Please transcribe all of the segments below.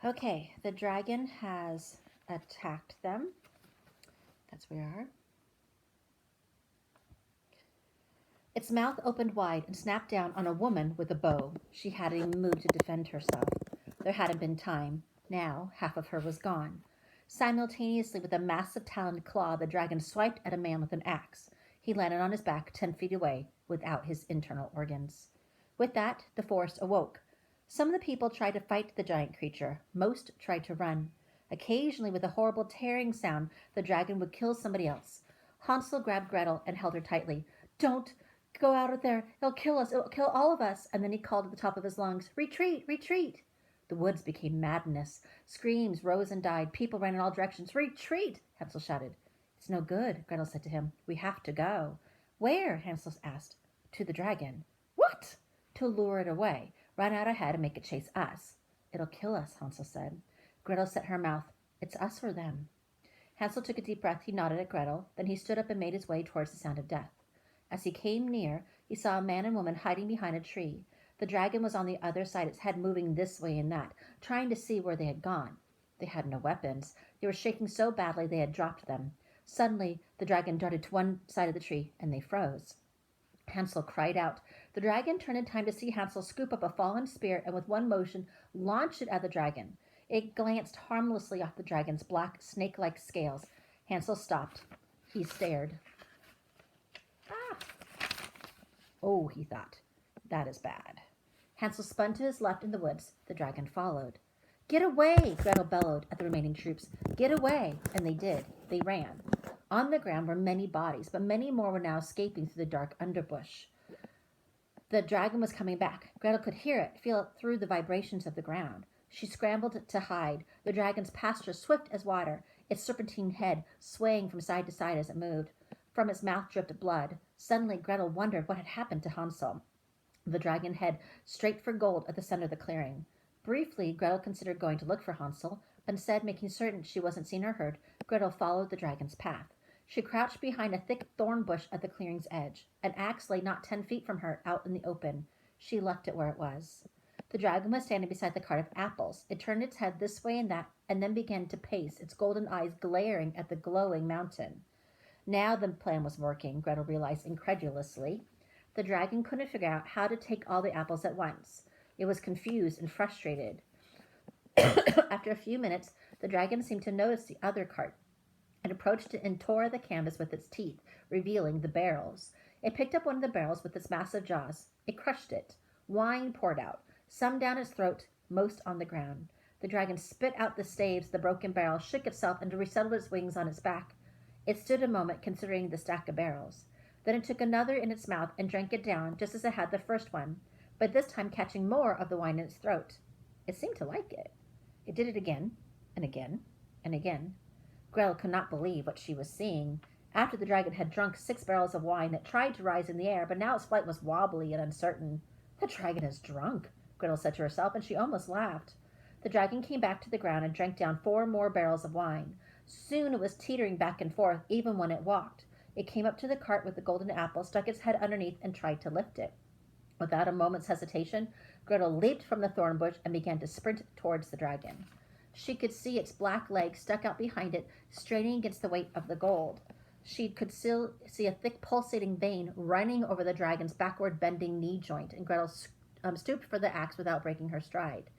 Okay, the dragon has attacked them. That's where we are. Its mouth opened wide and snapped down on a woman with a bow. She hadn't even moved to defend herself. There hadn't been time. Now, half of her was gone. Simultaneously, with a massive taloned claw, the dragon swiped at a man with an axe. He landed on his back 10 feet away, without his internal organs. With that, the forest awoke. Some of the people tried to fight the giant creature. Most tried to run. Occasionally, with a horrible tearing sound, the dragon would kill somebody else. Hansel grabbed Gretel and held her tightly. "Don't go out there. It'll kill us. It'll kill all of us." And then he called at the top of his lungs, "Retreat! Retreat!" The woods became madness. Screams rose and died. People ran in all directions. "Retreat!" Hansel shouted. "It's no good," Gretel said to him. "We have to go." "Where?" Hansel asked. "To the dragon." "What?" "To lure it away. Run out ahead and make it chase us." "It'll kill us," Hansel said. Gretel set her mouth. "It's us or them." Hansel took a deep breath. He nodded at Gretel. Then he stood up and made his way towards the sound of death. As he came near, he saw a man and woman hiding behind a tree. The dragon was on the other side, its head moving this way and that, trying to see where they had gone. They had no weapons. They were shaking so badly they had dropped them. Suddenly, the dragon darted to one side of the tree, and they froze. Hansel cried out. The dragon turned in time to see Hansel scoop up a fallen spear and with one motion launch it at the dragon. It glanced harmlessly off the dragon's black, snake-like scales. Hansel stopped. He stared. "Ah!" "Oh," he thought, "that is bad." Hansel spun to his left in the woods. The dragon followed. "Get away!" Gretel bellowed at the remaining troops. "Get away!" And they did. They ran. On the ground were many bodies, but many more were now escaping through the dark underbush. The dragon was coming back. Gretel could hear it, feel it through the vibrations of the ground. She scrambled to hide. The dragon's passed her swift as water, its serpentine head swaying from side to side as it moved. From its mouth dripped blood. Suddenly, Gretel wondered what had happened to Hansel. The dragon head straight for gold at the center of the clearing. Briefly, Gretel considered going to look for Hansel, but instead, making certain she wasn't seen or heard, Gretel followed the dragon's path. She crouched behind a thick thorn bush at the clearing's edge. An axe lay not 10 feet from her, out in the open. She left it where it was. The dragon was standing beside the cart of apples. It turned its head this way and that, and then began to pace, its golden eyes glaring at the glowing mountain. Now the plan was working, Gretel realized incredulously. The dragon couldn't figure out how to take all the apples at once. It was confused and frustrated. After a few minutes, the dragon seemed to notice the other cart. It approached it and tore the canvas with its teeth, revealing the barrels. It picked up one of the barrels with its massive jaws. It crushed it. Wine poured out, some down its throat, most on the ground. The dragon spit out the staves of the broken barrel, shook itself, and resettled its wings on its back. It stood a moment considering the stack of barrels. Then it took another in its mouth and drank it down, just as it had the first one, but this time catching more of the wine in its throat. It seemed to like it. It did it again, and again, and again. Gretel could not believe what she was seeing. After the dragon had drunk 6 barrels of wine, it tried to rise in the air, but now its flight was wobbly and uncertain. "The dragon is drunk," Gretel said to herself, and she almost laughed. The dragon came back to the ground and drank down 4 more barrels of wine. Soon it was teetering back and forth, even when it walked. It came up to the cart with the golden apple, stuck its head underneath, and tried to lift it. Without a moment's hesitation, Gretel leaped from the thorn bush and began to sprint towards the dragon. She could see its black legs stuck out behind it, straining against the weight of the gold. She could still see a thick pulsating vein running over the dragon's backward bending knee joint, and Gretel stooped for the axe without breaking her stride.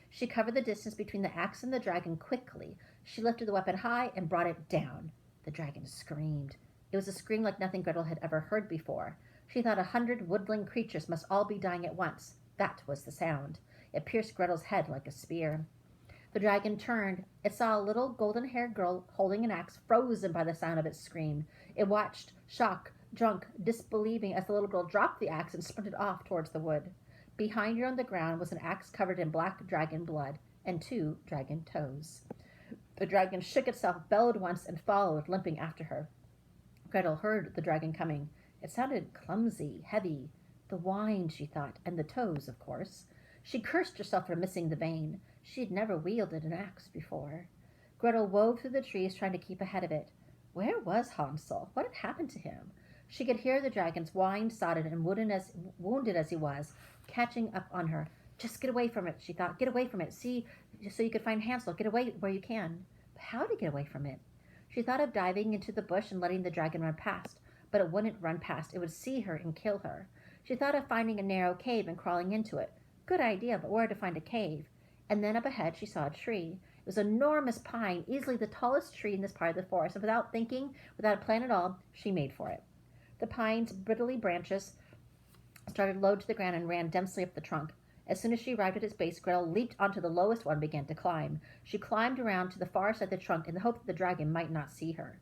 She covered the distance between the axe and the dragon quickly. She lifted the weapon high and brought it down. The dragon screamed. It was a scream like nothing Gretel had ever heard before. She thought 100 woodland creatures must all be dying at once. That was the sound. It pierced Gretel's head like a spear. The dragon turned. It saw a little golden-haired girl holding an axe, frozen by the sound of its scream. It watched, shocked, drunk, disbelieving, as the little girl dropped the axe and sprinted off towards the wood. Behind her on the ground was an axe covered in black dragon blood and 2 dragon toes. The dragon shook itself, bellowed once, and followed, limping after her. Gretel heard the dragon coming. It sounded clumsy, heavy. The wine, she thought, and the toes, of course. She cursed herself for missing the vein. She had never wielded an axe before. Gretel wove through the trees, trying to keep ahead of it. Where was Hansel? What had happened to him? She could hear the dragon's wine-sodden and wounded as he was, catching up on her. Just get away from it, she thought. Get away from it. See, so you could find Hansel. Get away where you can. But how to get away from it? She thought of diving into the bush and letting the dragon run past, but it wouldn't run past. It would see her and kill her. She thought of finding a narrow cave and crawling into it. Good idea, but where to find a cave? And then up ahead she saw a tree. It was an enormous pine, easily the tallest tree in this part of the forest, and without thinking, without a plan at all, she made for it. The pine's brittly branches started low to the ground and ran densely up the trunk. As soon as she arrived at its base, Gretel leaped onto the lowest one and began to climb. She climbed around to the far side of the trunk in the hope that the dragon might not see her.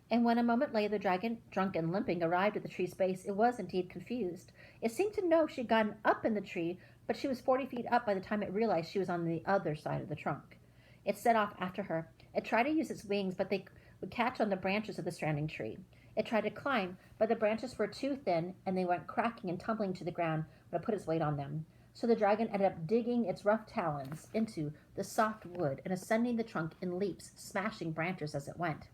And when a moment later the dragon, drunk and limping, arrived at the tree's base, it was indeed confused. It seemed to know she had gotten up in the tree, but she was 40 feet up by the time it realized she was on the other side of the trunk. It set off after her. It tried to use its wings, but they would catch on the branches of the stranding tree. It tried to climb, but the branches were too thin, and they went cracking and tumbling to the ground when it put its weight on them. So the dragon ended up digging its rough talons into the soft wood and ascending the trunk in leaps, smashing branches as it went.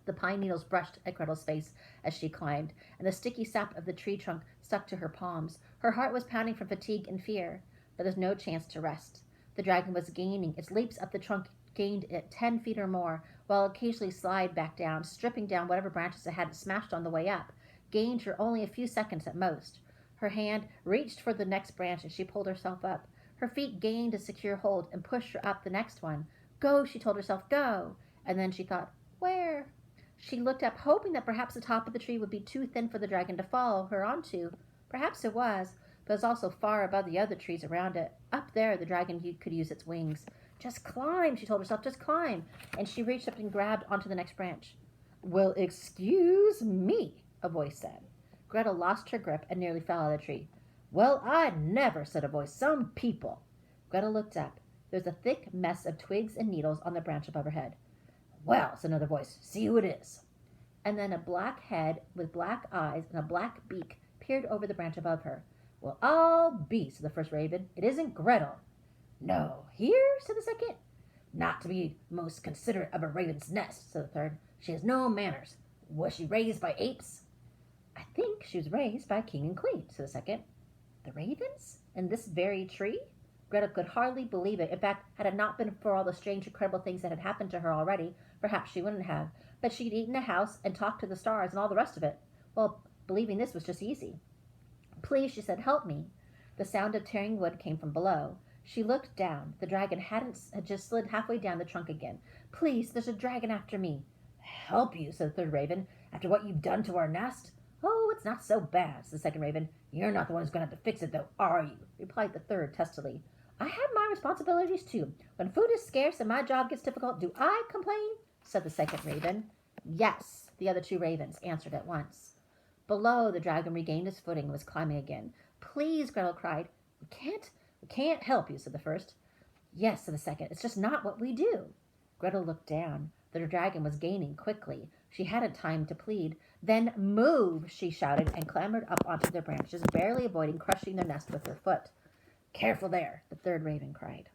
The pine needles brushed at Gretel's face as she climbed, and the sticky sap of the tree trunk stuck to her palms. Her heart was pounding from fatigue and fear, but there was no chance to rest. The dragon was gaining. Its leaps up the trunk gained it 10 feet or more, while it occasionally slid back down, stripping down whatever branches it had smashed on the way up. Gained her only a few seconds at most. Her hand reached for the next branch as she pulled herself up. Her feet gained a secure hold and pushed her up the next one. Go, she told herself, go. And then she thought, where? She looked up, hoping that perhaps the top of the tree would be too thin for the dragon to follow her onto. Perhaps it was, but it was also far above the other trees around it. Up there, the dragon could use its wings. Just climb, she told herself, just climb. And she reached up and grabbed onto the next branch. Well, excuse me, a voice said. Gretel lost her grip and nearly fell out of the tree. Well, I never, said a voice. Some people. Gretel looked up. There was a thick mess of twigs and needles on the branch above her head. Well, said another voice, see who it is. And then a black head with black eyes and a black beak peered over the branch above her. Well, I'll be, said the first raven. It isn't Gretel. No, here, said the second. Not to be most considerate of a raven's nest, said the third. She has no manners. Was she raised by apes? I think she was raised by a king and queen, said the second. The ravens? In this very tree? Gretel could hardly believe it. In fact, had it not been for all the strange, incredible things that had happened to her already, perhaps she wouldn't have. But she'd eaten a house and talked to the stars and all the rest of it. Well, believing this was just easy. Please, she said, help me. The sound of tearing wood came from below. She looked down. The dragon had just slid halfway down the trunk again. Please, there's a dragon after me. Help you, said the third raven, after what you've done to our nest? Oh, it's not so bad, said the second raven. You're not the one who's going to have to fix it, though, are you? Replied the third testily. I have my responsibilities, too. When food is scarce and my job gets difficult, do I complain? Said the second raven. Yes, the other two ravens answered at once. Below, the dragon regained his footing and was climbing again. Please, Gretel cried. We can't help you, said the first. Yes, said the second. It's just not what we do. Gretel looked down. The dragon was gaining quickly. She hadn't time to plead. Then move, she shouted, and clambered up onto their branches, barely avoiding crushing their nest with her foot. Careful there, the third raven cried.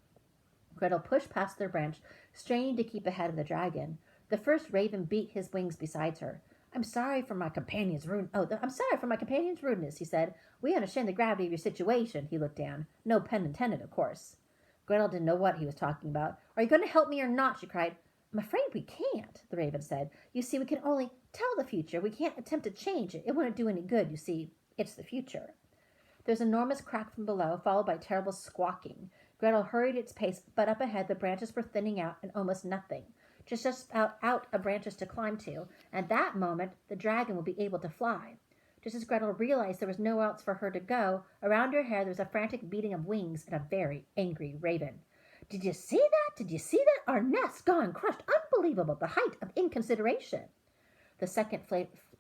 Gretel pushed past their branch, straining to keep ahead of the dragon. The first raven beat his wings beside her. I'm sorry for my companion's rudeness, he said. We understand the gravity of your situation. He looked down. No pun intended, of course. Gretel didn't know what he was talking about. Are you going to help me or not? She cried. I'm afraid we can't, the raven said. You see, we can only tell the future. We can't attempt to change it. It wouldn't do any good, you see. It's the future. There was an enormous crack from below, followed by terrible squawking. Gretel hurried its pace, but up ahead the branches were thinning out and almost nothing. Just out of branches to climb to. At that moment, the dragon would be able to fly. Just as Gretel realized there was nowhere else for her to go, around her hair there was a frantic beating of wings and a very angry raven. Did you see that? Did you see that? Our nest's gone, crushed. Unbelievable. The height of inconsideration. The second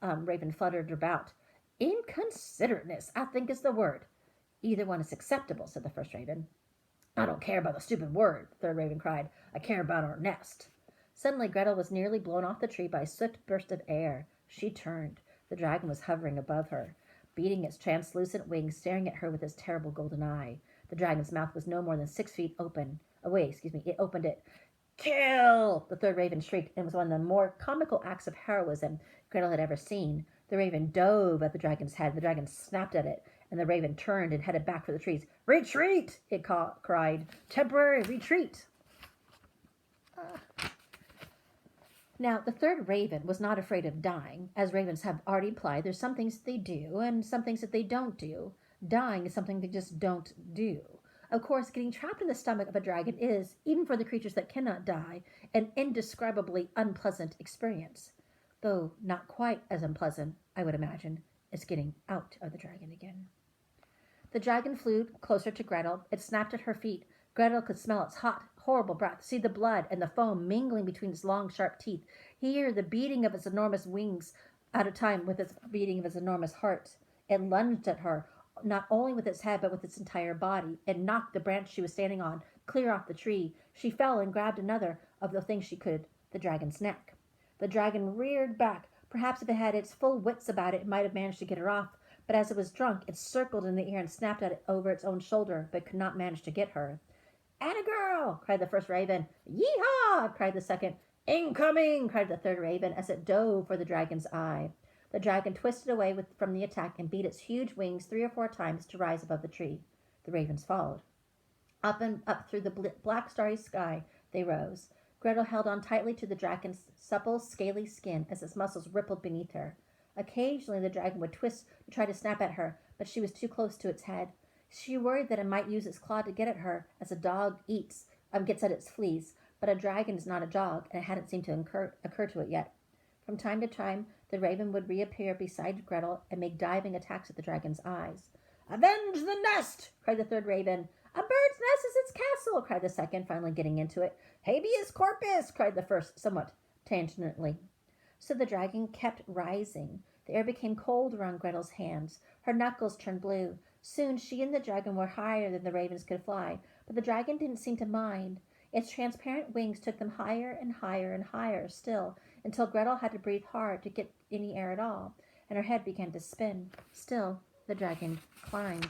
raven fluttered about. Inconsiderateness, I think is the word. Either one is acceptable, said the first raven. I don't care about the stupid word, the third raven cried. I care about our nest. Suddenly Gretel was nearly blown off the tree by a swift burst of air. She turned. The dragon was hovering above her, beating its translucent wings, staring at her with his terrible golden eye. The dragon's mouth was no more than 6 feet away. It opened it. Kill! The third raven shrieked, and it was one of the more comical acts of heroism Gretel had ever seen. The raven dove at the dragon's head. The dragon snapped at it, and the raven turned and headed back for the trees. "Retreat!" it cried. "Temporary retreat!" Now, the third raven was not afraid of dying. As ravens have already implied, there's some things that they do and some things that they don't do. Dying is something they just don't do. Of course, getting trapped in the stomach of a dragon is, even for the creatures that cannot die, an indescribably unpleasant experience. Though not quite as unpleasant, I would imagine, as getting out of the dragon again. The dragon flew closer to Gretel. It snapped at her feet. Gretel could smell its hot, horrible breath, see the blood and the foam mingling between its long, sharp teeth, hear the beating of its enormous wings at a time with its beating of its enormous heart. It lunged at her, not only with its head, but with its entire body. It knocked the branch she was standing on clear off the tree. She fell and grabbed another of the things she could, the dragon's neck. The dragon reared back. Perhaps if it had its full wits about it might have managed to get her off, but as it was drunk, it circled in the air and snapped at it over its own shoulder, but could not manage to get her. "Atta girl!" cried the first raven. "Yee-haw!" cried the second. "Incoming!" cried the third raven as it dove for the dragon's eye. The dragon twisted away from the attack and beat its huge wings 3 or 4 times to rise above the tree. The ravens followed. Up and up through the black starry sky they rose. Gretel held on tightly to the dragon's supple, scaly skin as its muscles rippled beneath her. Occasionally the dragon would twist to try to snap at her, but she was too close to its head. She worried that it might use its claw to get at her as a dog gets at its fleas, but a dragon is not a dog, and it hadn't seemed to occur to it yet. From time to time, the raven would reappear beside Gretel and make diving attacks at the dragon's eyes. "Avenge the nest!" cried the third raven. "A bird's nest is its castle!" cried the second, finally getting into it. "Habeas corpus!" cried the first, somewhat tangentially. So the dragon kept rising. The air became cold around Gretel's hands. Her knuckles turned blue. Soon she and the dragon were higher than the ravens could fly, but the dragon didn't seem to mind. Its transparent wings took them higher and higher and higher still, until Gretel had to breathe hard to get any air at all, and her head began to spin. Still, the dragon climbed.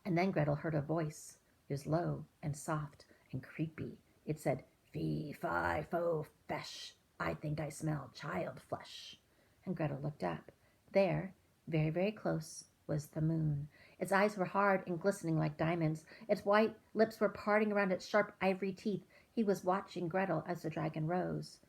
And then Gretel heard a voice. It was low and soft and creepy. It said, "Fee, fi, fo, fesh. I think I smell child flesh." And Gretel looked up. There, very, very close, was the moon. Its eyes were hard and glistening like diamonds. Its white lips were parting around its sharp ivory teeth. He was watching Gretel as the dragon rose.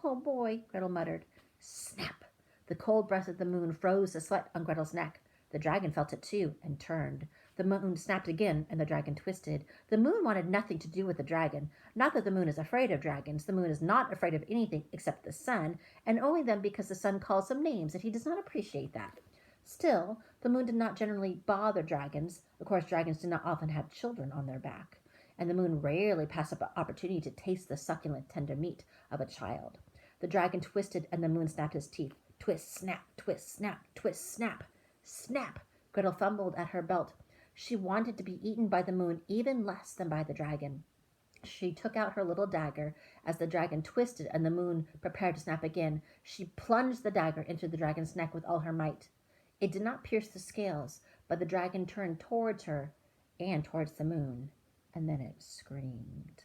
"Oh boy," Gretel muttered. Snap! The cold breath of the moon froze the sweat on Gretel's neck. The dragon felt it too and turned. The moon snapped again and the dragon twisted. The moon wanted nothing to do with the dragon. Not that the moon is afraid of dragons. The moon is not afraid of anything except the sun, and only them because the sun calls them names, and he does not appreciate that. Still, the moon did not generally bother dragons. Of course, dragons do not often have children on their back, and the moon rarely passed up an opportunity to taste the succulent, tender meat of a child. The dragon twisted, and the moon snapped his teeth. Twist, snap, twist, snap, twist, snap. Snap! Gretel fumbled at her belt. She wanted to be eaten by the moon even less than by the dragon. She took out her little dagger. As the dragon twisted and the moon prepared to snap again, she plunged the dagger into the dragon's neck with all her might. It did not pierce the scales, but the dragon turned towards her and towards the moon, and then it screamed.